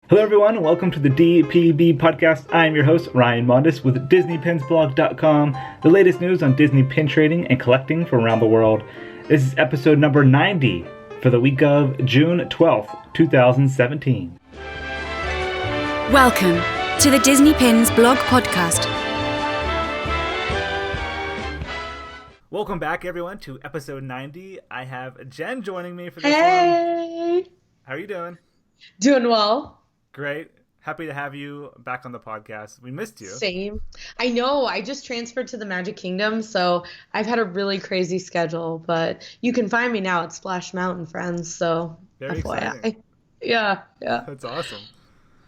Hello everyone, and welcome to the DPB Podcast. I am your host, Ryan Mondis with DisneyPinsBlog.com, the latest news on Disney pin trading and collecting from around the world. This is episode number 90 for the week of June 12th, 2017. Welcome to the Disney Pins Blog Podcast. Welcome back everyone to episode 90. I have Jen joining me for this one. Hey! How are you doing? Doing well. Great. Happy to have you back on the podcast. We missed you. Same. I know. I just transferred to the Magic Kingdom, so I've had a really crazy schedule, but you can find me now at Splash Mountain, friends, so Very FYI. exciting. Yeah. That's awesome.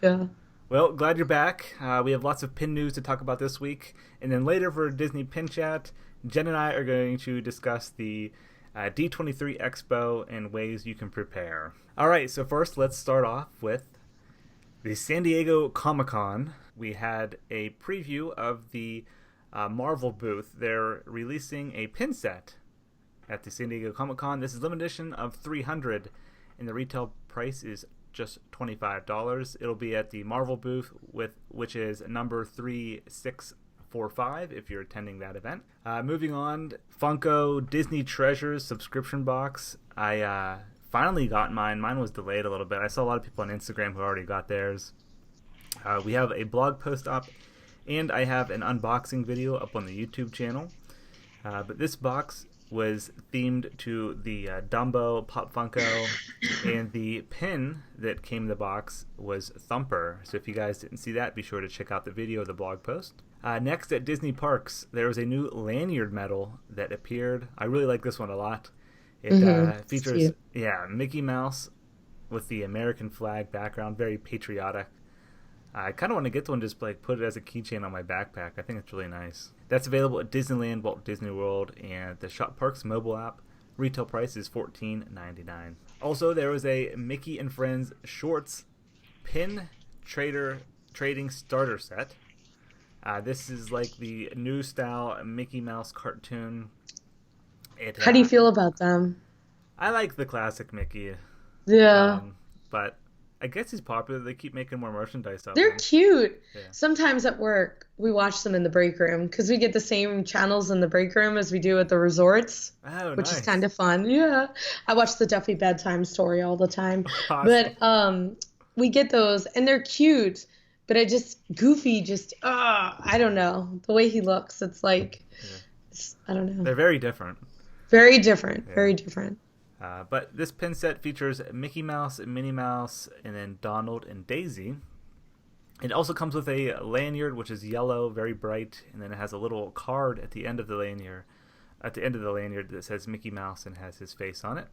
Yeah. Well, glad you're back. We have lots of pin news to talk about this week. And then later for Disney Pin Chat, Jen and I are going to discuss the D23 Expo and ways you can prepare. All right, so first let's start off with the San Diego Comic-Con. We had a preview of the Marvel booth. They're releasing a pin set at the San Diego Comic-Con. This is limited edition of 300, and the retail price is just $25. It'll be at the Marvel booth, which is number 3645 if you're attending that event. Moving on, Funko Disney Treasures subscription box. I finally got mine. Mine was delayed a little bit. I saw a lot of people on Instagram who already got theirs. We have a blog post up, and I have an unboxing video up on the YouTube channel. But this box was themed to the Dumbo Pop Funko, and the pin that came in the box was Thumper. So if you guys didn't see that, be sure to check out the video of the blog post. Next, at Disney Parks, there was a new lanyard medal that appeared. I really like this one a lot. It features Mickey Mouse with the American flag background, very patriotic. I kind of want to get one, just like put it as a keychain on my backpack. I think it's really nice. That's available at Disneyland, Walt Disney World, and the Shop Parks mobile app. Retail price is $14.99. Also, there was a Mickey and Friends Shorts pin trading starter set. This is like the new style Mickey Mouse cartoon. How do you feel about them? I like the classic Mickey. Yeah. But I guess he's popular. They keep making more merchandise of They're him. cute. Yeah. Sometimes at work, we watch them in the break room because we get the same channels in the break room as we do at the resorts, which is kind of fun. Yeah. I watch the Duffy Bedtime Story all the time. Awesome. But we get those, and they're cute. But Goofy, I don't know. The way he looks, it's like, I don't know. They're very different. Very different. Yeah. Very different. But this pin set features Mickey Mouse, Minnie Mouse, and then Donald and Daisy. It also comes with a lanyard, which is yellow, very bright, and then it has a little card at the end of the lanyard. That says Mickey Mouse and has his face on it.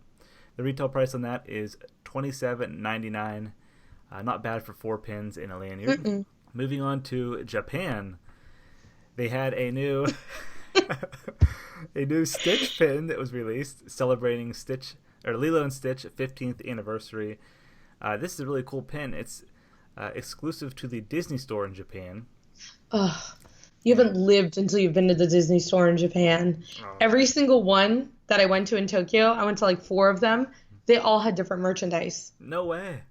The retail price on that is $27.99. Not bad for 4 pins in a lanyard. Mm-mm. Moving on to Japan, they had a new Stitch pin that was released celebrating Lilo and Stitch 15th anniversary. This is a really cool pin. It's exclusive to the Disney store in Japan. Oh, you haven't lived until you've been to the Disney store in Japan. Oh. Every single one that I went to in Tokyo, I went to like 4 of them. They all had different merchandise. No way.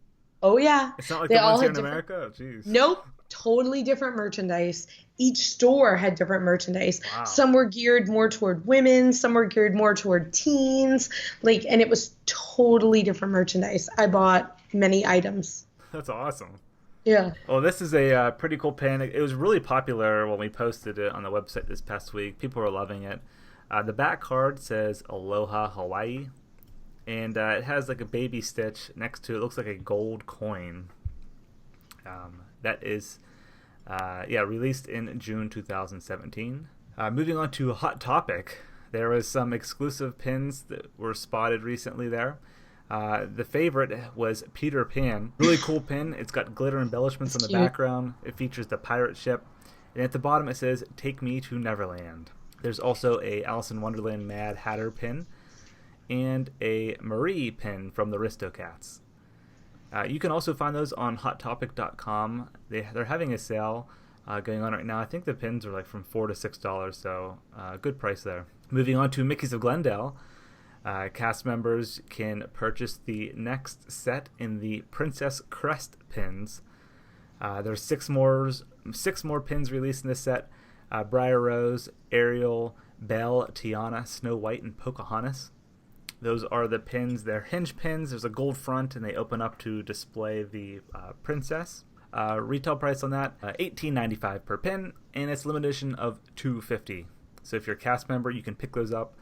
Oh, yeah. It's not like They the all ones here had in different... America? Oh, jeez. Nope. Totally different merchandise. Each store had different merchandise. Wow. Some were geared more toward women. Some were geared more toward teens. And it was totally different merchandise. I bought many items. That's awesome. Yeah. Well, this is a pretty cool pin. It was really popular when we posted it on the website this past week. People were loving it. The back card says Aloha Hawaii. And it has like a baby Stitch next to it. It looks like a gold coin. That is, released in June 2017. Moving on to Hot Topic. There was some exclusive pins that were spotted recently there. The favorite was Peter Pan. Really cool pin. It's got glitter embellishments on the background. It features the pirate ship. And at the bottom it says, "Take me to Neverland." There's also a Alice in Wonderland Mad Hatter pin. And a Marie pin from the Aristocats. You can also find those on HotTopic.com. They're having a sale going on right now. I think the pins are like from $4 to $6, so good price there. Moving on to Mickey's of Glendale. Cast members can purchase the next set in the Princess Crest pins. There's six more pins released in this set. Briar Rose, Ariel, Belle, Tiana, Snow White, and Pocahontas. Those are the pins. They're hinge pins. There's a gold front, and they open up to display the princess. Retail price on that, $18.95 per pin, and it's limited edition of $250. So if you're a cast member, you can pick those up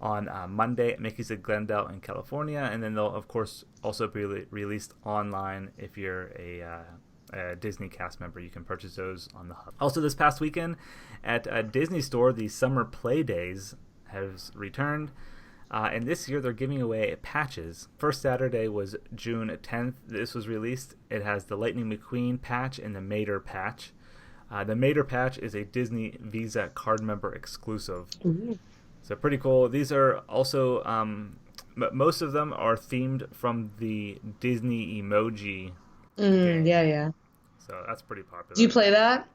on Monday at Mickey's at Glendale in California, and then they'll, of course, also be released online if you're a Disney cast member. You can purchase those on the hub. Also, this past weekend at a Disney Store, the Summer Play Days has returned. And this year they're giving away patches. First Saturday was June 10th. This was released. It has the Lightning McQueen patch and the Mater patch. The Mater patch is a Disney Visa card member exclusive. Mm-hmm. So pretty cool. These are also, most of them are themed from the Disney emoji game. Yeah. So that's pretty popular. Do you play that?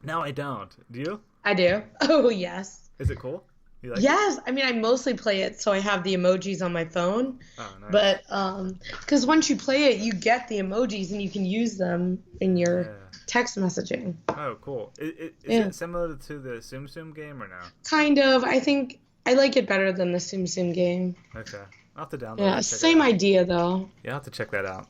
No, I don't. Do you? I do. Oh, yes. Is it cool? Yes, I mean, I mostly play it so I have the emojis on my phone. Oh, nice. But because once you play it, you get the emojis and you can use them in your text messaging. Oh, cool. Is it similar to the Tsum Tsum game or no? Kind of. I think I like it better than the Tsum Tsum game. Okay. I'll have to download it. Yeah, same idea though. Yeah, I'll have to check that out.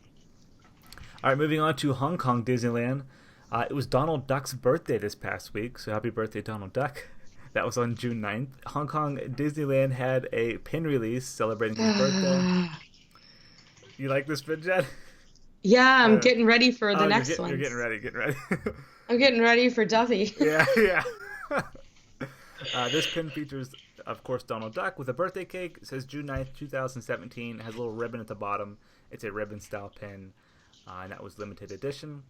All right, moving on to Hong Kong Disneyland. It was Donald Duck's birthday this past week, so happy birthday, Donald Duck. That was on June 9th. Hong Kong Disneyland had a pin release celebrating his birthday. You like this pin, Jen? Yeah, I'm getting ready for the next one. You're getting ready. I'm getting ready for Duffy. Yeah. This pin features, of course, Donald Duck with a birthday cake. It says June 9th, 2017. It has a little ribbon at the bottom. It's a ribbon-style pin, and that was limited edition.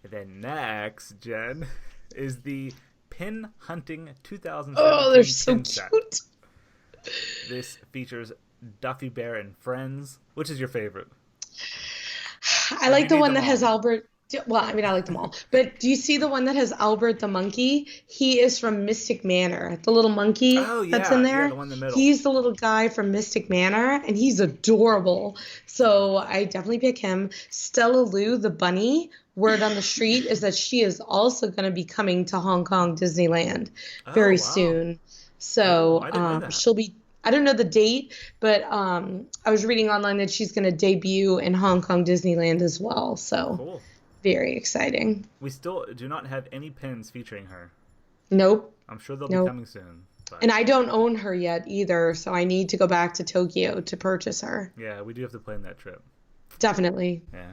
And then next, Jen, is the Pin Hunting 2017. Oh, they're so cute. Set. This features Duffy Bear and Friends. Which is your favorite? I like the one that has Albert. Well, I mean, I like them all. But do you see the one that has Albert the monkey? He is from Mystic Manor. The little monkey that's in there. Yeah, the one in the middle. He's the little guy from Mystic Manor, and he's adorable. So I definitely pick him. Stella Lou, the bunny. Word on the street is that she is also going to be coming to Hong Kong Disneyland very soon. So she'll be, I don't know the date, but I was reading online that she's going to debut in Hong Kong Disneyland as well. So cool. Very exciting. We still do not have any pins featuring her. Nope. I'm sure they'll be coming soon. But... And I don't own her yet either, so I need to go back to Tokyo to purchase her. Yeah, we do have to plan that trip. Definitely. Yeah.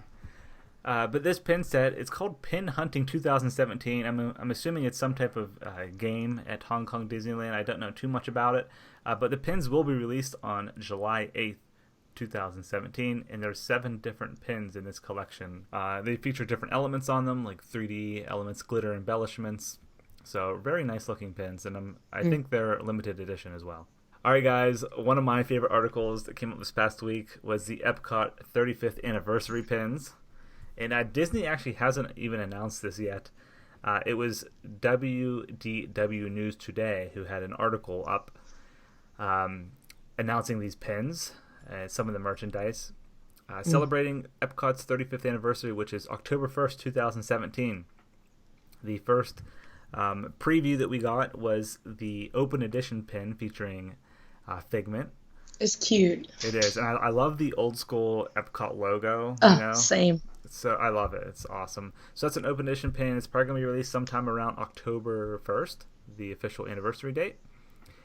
But this pin set, it's called Pin Hunting 2017. I'm assuming it's some type of game at Hong Kong Disneyland. I don't know too much about it. But the pins will be released on July 8th, 2017. And there's 7 different pins in this collection. They feature different elements on them, like 3D elements, glitter embellishments. So very nice looking pins. And I think they're limited edition as well. All right, guys. One of my favorite articles that came up this past week was the Epcot 35th anniversary pins. And Disney actually hasn't even announced this yet. It was WDW News Today who had an article up announcing these pins, some of the merchandise, celebrating Epcot's 35th anniversary, which is October 1st, 2017. The first preview that we got was the open edition pin featuring Figment. It's cute. It is. And I love the old school Epcot logo. Same. So I love it. It's awesome. So that's an open edition pin. It's probably going to be released sometime around October 1st, the official anniversary date.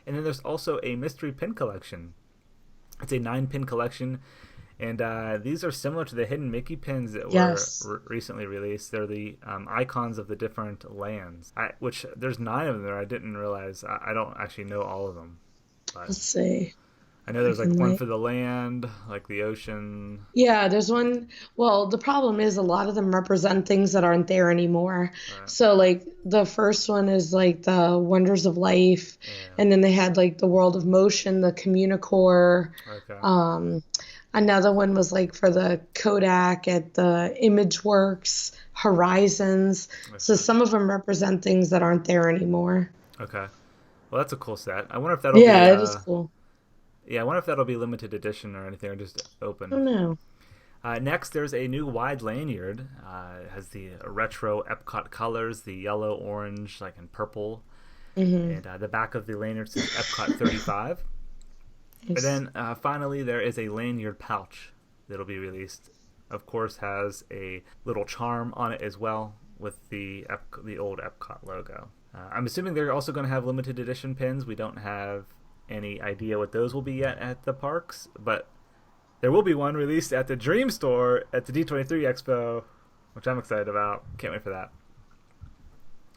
And then there's also a mystery pin collection. It's a 9-pin collection. And these are similar to the hidden Mickey pins that were recently released. They're the icons of the different lands, which there's 9 of them there. I didn't realize. I don't actually know all of them. But let's see. I know there's like one for the land, like the ocean. Yeah, there's one. Well, the problem is a lot of them represent things that aren't there anymore. Right. So like the first one is like the Wonders of Life. Yeah. And then they had like the World of Motion, the Communicore. Okay. Another one was like for the Kodak at the ImageWorks, Horizons. Okay. So some of them represent things that aren't there anymore. Okay. Well, that's a cool set. I wonder if that'll be... Yeah, it is cool. Yeah, I wonder if that'll be limited edition or anything, or just open. I don't know. Next, there's a new wide lanyard. It has the retro Epcot colors, the yellow, orange, like in purple. And the back of the lanyard says Epcot 35. Nice. And then finally, there is a lanyard pouch that'll be released. Of course, has a little charm on it as well with the old Epcot logo. I'm assuming they're also going to have limited edition pins. We don't have any idea what those will be yet at the parks, but there will be one released at the Dream Store at the D23 Expo, which I'm excited about. Can't wait for that.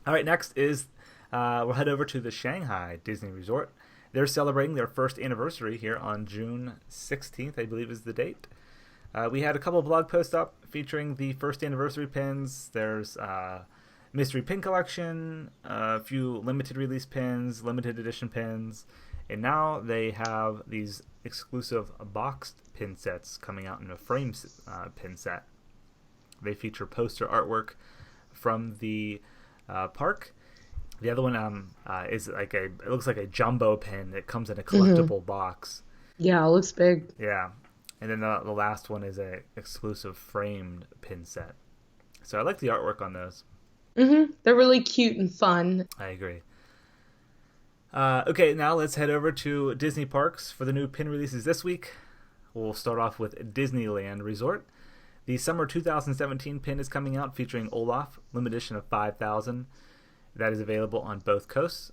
All right, next is we'll head over to the Shanghai Disney Resort. They're celebrating their first anniversary here on June 16th, I believe is the date. We had a couple of blog posts up featuring the first anniversary pins. There's mystery pin collection, a few limited release pins, limited edition pins, and now they have these exclusive boxed pin sets coming out in a frame pin set. They feature poster artwork from the park. The other one is like it looks like a jumbo pin that comes in a collectible box. Yeah, it looks big. Yeah. And then the last one is a exclusive framed pin set. So I like the artwork on those. They're really cute and fun. I agree. Okay, now let's head over to Disney Parks for the new pin releases this week. We'll start off with Disneyland Resort. The Summer 2017 pin is coming out featuring Olaf, limited edition of 5,000. That is available on both coasts.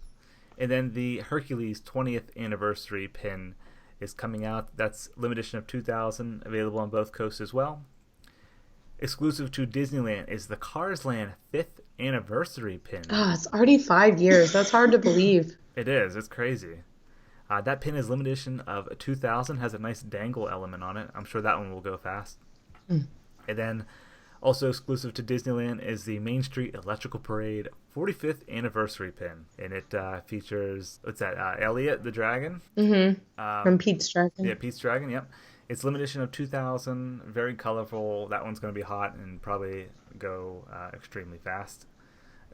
And then the Hercules 20th Anniversary pin is coming out. That's limited edition of 2,000, available on both coasts as well. Exclusive to Disneyland is the Cars Land 5th Anniversary pin. It's already 5 years. That's hard to believe. It is. It's crazy. That pin is limited edition of 2,000, has a nice dangle element on it. I'm sure that one will go fast. And then also exclusive to Disneyland is the Main Street Electrical Parade 45th Anniversary pin. And it features, what's that, Elliot the Dragon? From Pete's Dragon. Yeah, Pete's Dragon, yep. It's limited edition of 2,000, very colorful. That one's going to be hot and probably go extremely fast.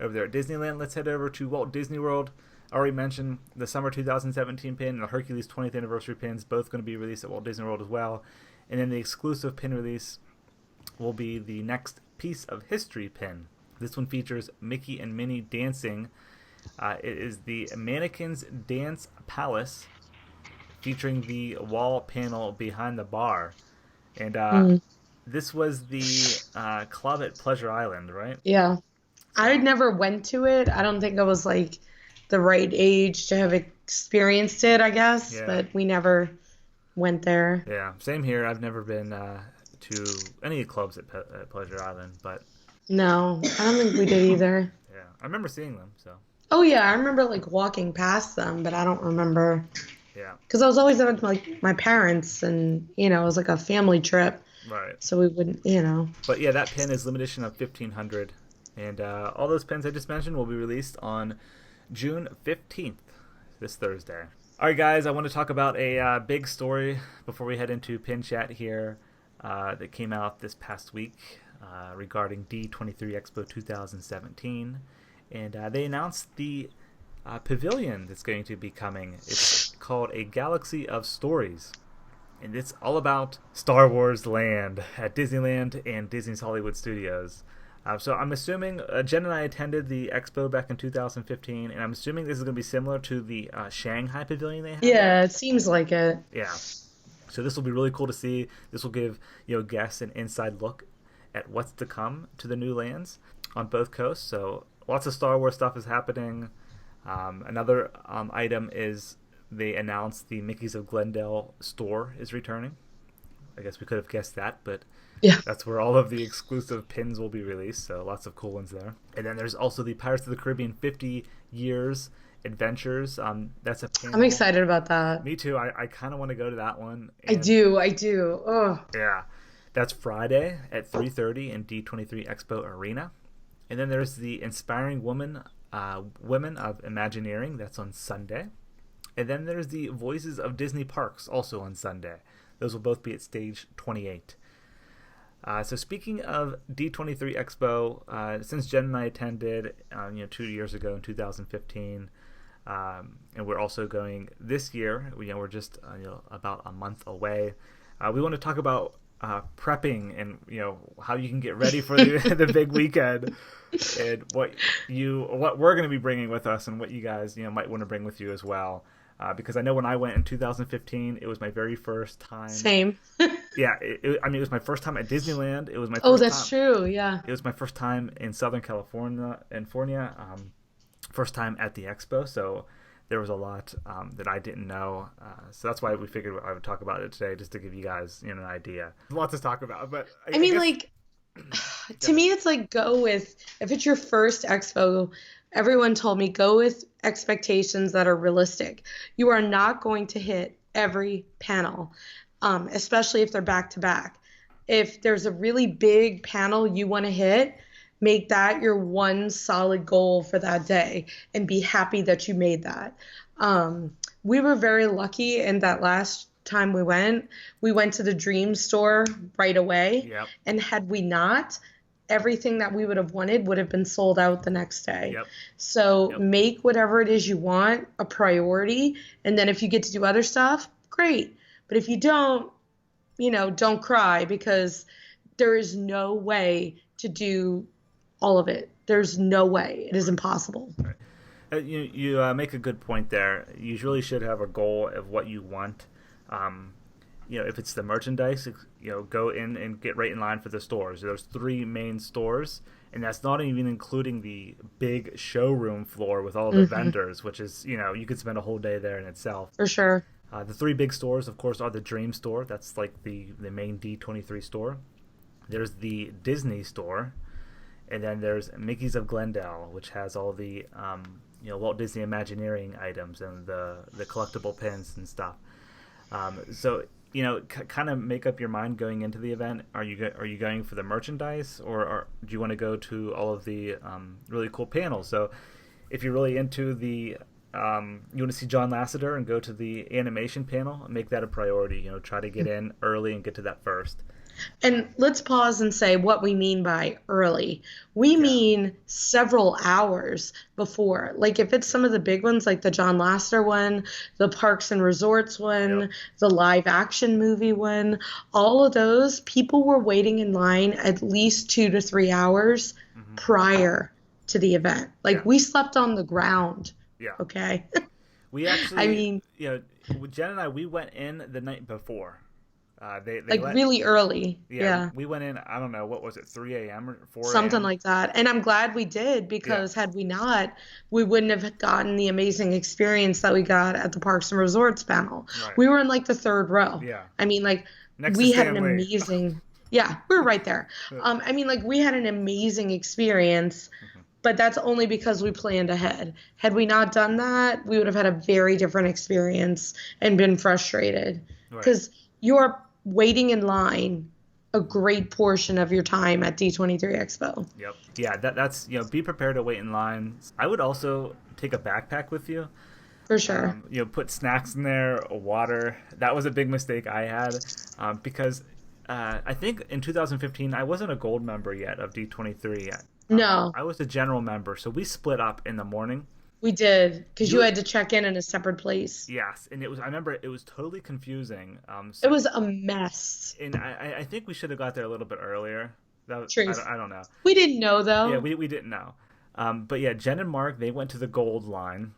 Over there at Disneyland, let's head over to Walt Disney World. I already mentioned the Summer 2017 pin and the Hercules 20th Anniversary pins, both going to be released at Walt Disney World as well. And then the exclusive pin release will be the next Piece of History pin. This one features Mickey and Minnie dancing. It is the Mannequins Dance Palace, featuring the wall panel behind the bar. And this was the club at Pleasure Island, right? Yeah. I never went to it. I don't think I was like the right age to have experienced it, I guess. Yeah. But we never went there. Yeah, same here. I've never been to any clubs at Pleasure Island, but... No, I don't think we did either. Yeah, I remember seeing them, so... Oh, yeah, I remember like walking past them, but I don't remember... Yeah. Because I was always with like my parents, and it was like a family trip. Right. So we wouldn't, But yeah, that pin is limited edition of 1,500, and all those pins I just mentioned will be released on June 15th, this Thursday. All right, guys, I want to talk about a big story before we head into Pin Chat here that came out this past week regarding D23 Expo 2017, and they announced the pavilion that's going to be coming. It's called A Galaxy of Stories, and it's all about Star Wars Land at Disneyland and Disney's Hollywood Studios. So I'm assuming Jen and I attended the expo back in 2015, and I'm assuming this is going to be similar to the Shanghai pavilion they had. Yeah, it seems like it. Yeah. So this will be really cool to see. This will give guests an inside look at what's to come to the new lands on both coasts. So lots of Star Wars stuff is happening. Another item is they announced the Mickey's of Glendale store is returning. I guess we could have guessed that, but yeah, that's where all of the exclusive pins will be released, so lots of cool ones there. And then there's also the Pirates of the Caribbean 50 Years Adventures. That's a panel. I'm excited about that. Me too. I kind of want to go to that one. I do. Oh. Yeah. That's Friday at 3:30 in D23 Expo Arena. And then there's the Inspiring Women of Imagineering. That's on Sunday. And then there's the Voices of Disney Parks, also on Sunday. Those will both be at Stage 28. So speaking of D23 Expo, since Jen and I attended 2 years ago in 2015, And we're also going this year. We're just about a month away. We want to talk about prepping and how you can get ready for the big weekend, and what we're going to be bringing with us, and what you guys might want to bring with you as well. Because I know when I went in 2015, it was my very first time. Same. Yeah, it was my first time at Disneyland. It was my first Oh, that's true. Yeah. It was my first time in Southern California, first time at the Expo. So there was a lot that I didn't know. So that's why we figured I would talk about it today, just to give you guys an idea. Lots to talk about, but I mean, to me, it's like if it's your first Expo. Everyone told me go with expectations that are realistic. You are not going to hit every panel, especially if they're back to back. If there's a really big panel you want to hit, make that your one solid goal for that day and be happy that you made that. We were very lucky in that last time we went to the Dream store right away. Yep. And had we not, everything that we would have wanted would have been sold out the next day. Yep. So make whatever it is you want a priority. And then if you get to do other stuff, great. But if you don't, don't cry, because there is no way to do all of it. There's no way. It is impossible. Right. You make a good point there. You really should have a goal of what you want. If it's the merchandise, go in and get right in line for the stores. There's 3 main stores, and that's not even including the big showroom floor with all the vendors, which is, you could spend a whole day there in itself. For sure. The 3 big stores, of course, are the Dream store. That's like the main D23 store. There's the Disney store, and then there's Mickey's of Glendale, which has all the Walt Disney Imagineering items and the collectible pins and stuff. So kind of make up your mind going into the event. Are you going for the merchandise, or do you want to go to all of the really cool panels? So if you're really into the you want to see John Lasseter and go to the animation panel, make that a priority. Try to get in early and get to that first. And let's pause and say what we mean by early. We mean several hours before. Like if it's some of the big ones, like the John Lasseter one, the Parks and Resorts one, the live action movie one, all of those, people were waiting in line at least 2 to 3 hours prior to the event. Like we slept on the ground. Yeah. Okay. We actually, Jen and I, we went in the night before. They really early. Yeah. We went in, I don't know, what was it, 3 a.m. or 4 a.m.? Something like that. And I'm glad we did, because had we not, we wouldn't have gotten the amazing experience that we got at the Parks and Resorts panel. Right. We were in the 3rd row. Yeah. I mean, next we had an amazing, we were right there. We had an amazing experience, but that's only because we planned ahead. Had we not done that, we would have had a very different experience and been frustrated, because you're waiting in line a great portion of your time at D23 Expo. Yep. Yeah, that's, be prepared to wait in line. I would also take a backpack with you. For sure. Put snacks in there, water. That was a big mistake I had, because I think in 2015 I wasn't a gold member yet of D23 yet. No. I was a general member, so we split up in the morning. We did, because you had to check in a separate place. Yes, and I remember it was totally confusing. It was a mess. And I think we should have got there a little bit earlier. Truth. I don't know. We didn't know, though. Yeah, we didn't know. But yeah, Jen and Mark, they went to the gold line.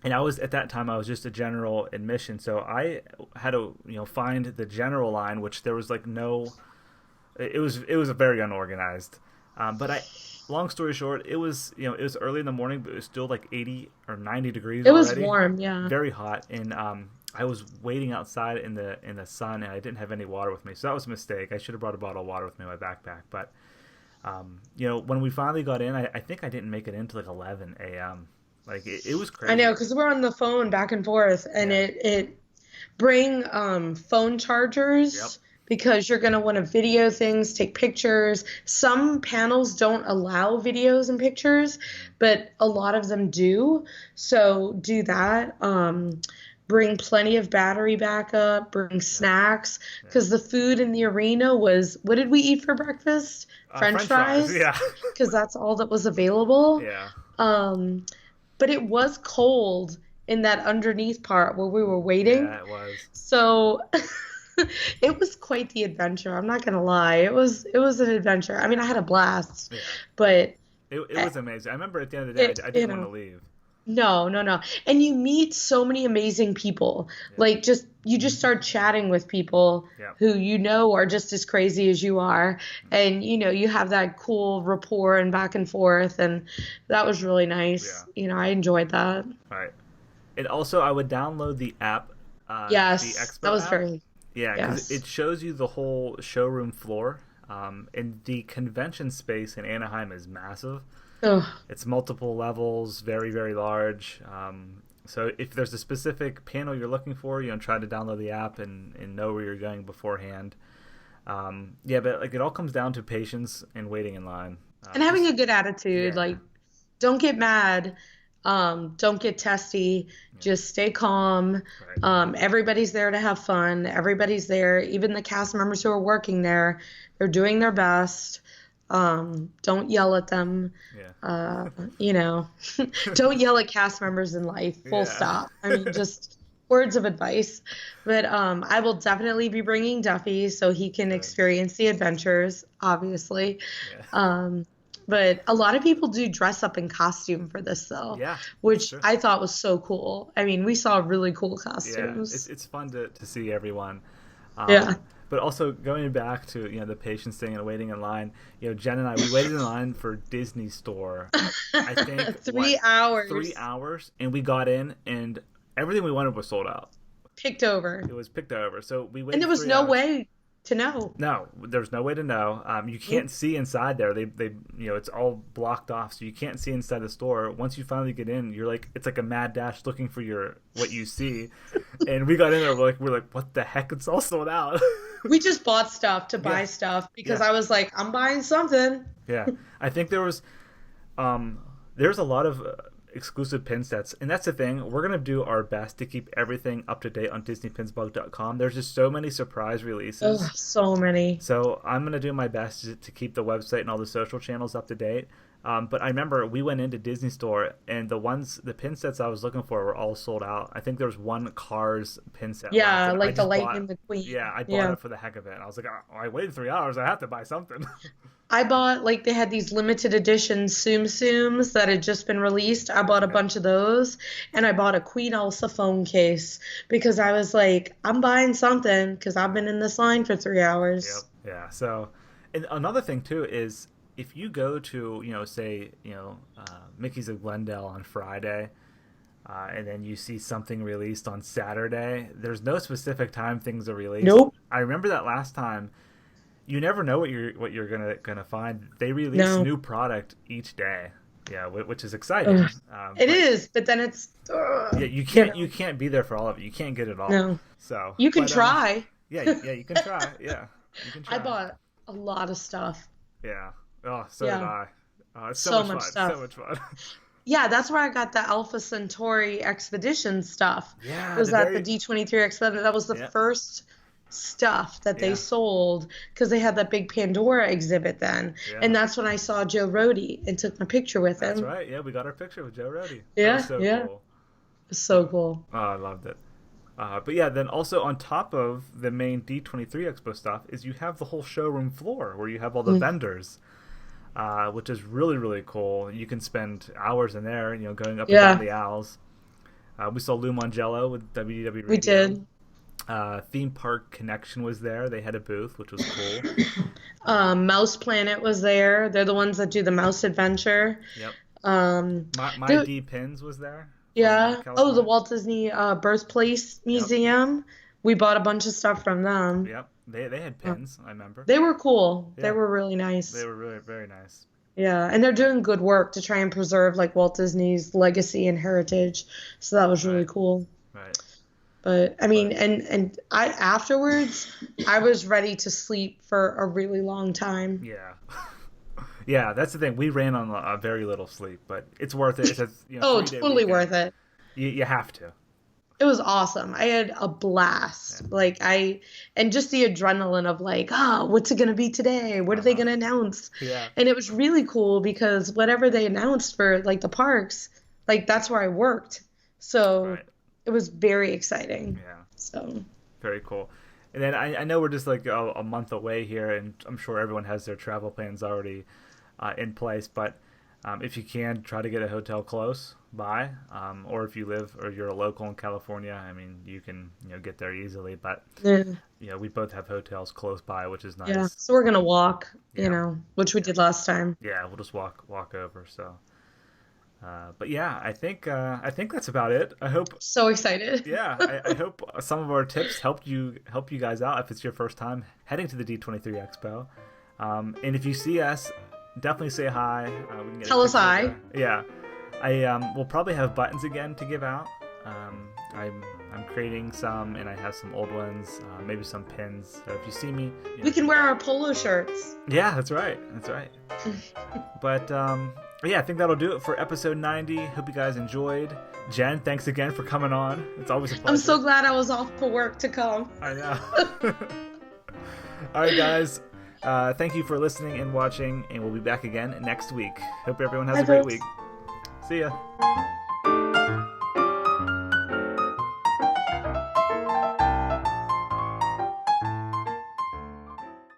And at that time, I was just a general admission. So I had to, find the general line, which there was it was very unorganized. Long story short, it was early in the morning, but it was still 80 or 90 degrees. It was already. Warm, yeah. Very hot, and I was waiting outside in the sun, and I didn't have any water with me, so that was a mistake. I should have brought a bottle of water with me in my backpack. But when we finally got in, I think I didn't make it into 11 a.m. It was crazy. I know, because we're on the phone back and forth, and it bring phone chargers. Yep. Because you're going to want to video things, take pictures. Some panels don't allow videos and pictures, but a lot of them do. So do that. Bring plenty of battery backup. Bring snacks. Because the food in the arena was, what did we eat for breakfast? French fries? Yeah. Because that's all that was available. Yeah. But but it was cold in that underneath part where we were waiting. Yeah, it was. So it was quite the adventure. I'm not gonna lie. It was an adventure. I mean, I had a blast, but it was amazing. I remember at the end of the day, I didn't want to leave. No. And you meet so many amazing people. Like you just start chatting with people who you know are just as crazy as you are. And you have that cool rapport and back and forth, and that was really nice. I enjoyed that. All right. And also I would download the app. Yes. The Expo that was app. very Yeah, because it shows you the whole showroom floor. And the convention space in Anaheim is massive. Ugh. It's multiple levels, very, very large. So if there's a specific panel you're looking for, try to download the app and know where you're going beforehand. But like it all comes down to patience and waiting in line. And having a good attitude. Like, don't get mad. Don't get testy. Just stay calm. Right. Everybody's there to have fun. Everybody's there. Even the cast members who are working there, they're doing their best. Don't yell at them. Don't yell at cast members in life. Full stop. I mean, just words of advice. But I will definitely be bringing Duffy so he can experience the adventures, obviously. But a lot of people do dress up in costume for this, though, which I thought was so cool. I mean, we saw really cool costumes. Yeah, it's fun to see everyone. But also going back to the patience thing and waiting in line. Jen and I, we waited in line for Disney Store. I think 3 hours. 3 hours, and we got in, and everything we wanted was sold out. Picked over. It was picked over. So we waited. And there was no way to know. No, there's no way to know. You can't see inside there. They it's all blocked off, so you can't see inside the store. Once you finally get in, it's like a mad dash looking for what you see. And we got in there, we're like, what the heck? It's all sold out. We just bought stuff to buy stuff because I was like, I'm buying something. Yeah, I think there's a lot of exclusive pin sets, and that's the thing. We're gonna do our best to keep everything up to date on DisneyPinsBlog.com. There's just so many surprise releases. Ugh, so many. So I'm gonna do my best to keep the website and all the social channels up to date. But I remember we went into Disney Store, and the pin sets I was looking for were all sold out. I think there was one Cars pin set. Yeah, like the Lightning McQueen. Yeah, I bought it for the heck of it. I was like, I waited 3 hours. I have to buy something. I bought, they had these limited edition Tsum Tsums that had just been released. I bought a bunch of those, and I bought a Queen Elsa phone case because I was like, I'm buying something because I've been in this line for 3 hours. Yep. Yeah. So, and another thing too is if you go to, say, Mickey's of Glendale on Friday, and then you see something released on Saturday, there's no specific time things are released. Nope. I remember that last time. You never know what you're gonna find. They release new product each day, which is exciting. It is, but then it's you can't be there for all of it. You can't get it all. No. So you can try. You can try. Yeah, you can try. I bought a lot of stuff. Yeah. Oh, so did I. It's so much much fun. stuff. So much fun. Yeah, that's where I got the Alpha Centauri Expedition stuff. Yeah, it was at the D23 Expo. That was the first stuff that they sold because they had that big Pandora exhibit then. Yeah. And that's when I saw Joe Rohde and took my picture with him. That's right. Yeah, we got our picture with Joe Rohde. Yeah, that was so cool. It was so cool. Oh, I loved it. But yeah, then also on top of the main D23 Expo stuff is you have the whole showroom floor where you have all the vendors, which is really, really cool. You can spend hours in there, going up and down the aisles. We saw Lou Mongello with WDW Radio. We did. Theme Park Connection was there. They had a booth, which was cool. Mouse Planet was there. They're the ones that do the Mouse Adventure. Yep. My D Pins was there. Yeah. Oh, the Walt Disney Birthplace Museum. Yep. We bought a bunch of stuff from them. Yep. They had pins, I remember. They were cool. Yeah. They were really nice. They were really very nice. Yeah, and they're doing good work to try and preserve Walt Disney's legacy and heritage. So that was really cool. Right. But I mean, and I afterwards, I was ready to sleep for a really long time. Yeah. Yeah, that's the thing. We ran on a very little sleep, but it's worth it. It's a, totally worth it. You have to. It was awesome. I had a blast. Yeah. And just the adrenaline of what's it going to be today? What are they going to announce? Yeah. And it was really cool because whatever they announced for the parks like that's where I worked. So Right. it was very exciting. Yeah. So Very cool. And then I know we're just like a month away here, and I'm sure everyone has their travel plans already in place. But if you can, try to get a hotel close by, or if you live or you're a local in California, I mean, you can get there easily. But yeah, we both have hotels close by, which is yeah. nice. So we're gonna walk, Yeah. which we did last time. Yeah, we'll just walk over. So, but yeah, I think that's about it. I hope. So excited. Yeah, I hope some of our tips help you guys out if it's your first time heading to the D23 Expo. And if you see us, definitely say hi. We can get Tell us hi. Yeah, we'll probably have buttons again to give out. I'm creating some, and I have some old ones, maybe some pins. So if you see me, We can wear our polo shirts. Yeah, that's right. But yeah, I think that'll do it for episode 90. Hope you guys enjoyed. Jen, thanks again for coming on. It's always a pleasure. I'm so glad I was off for work to come. I know. All right, guys. Thank you for listening and watching, and we'll be back again next week. Hope everyone has a great week. See ya.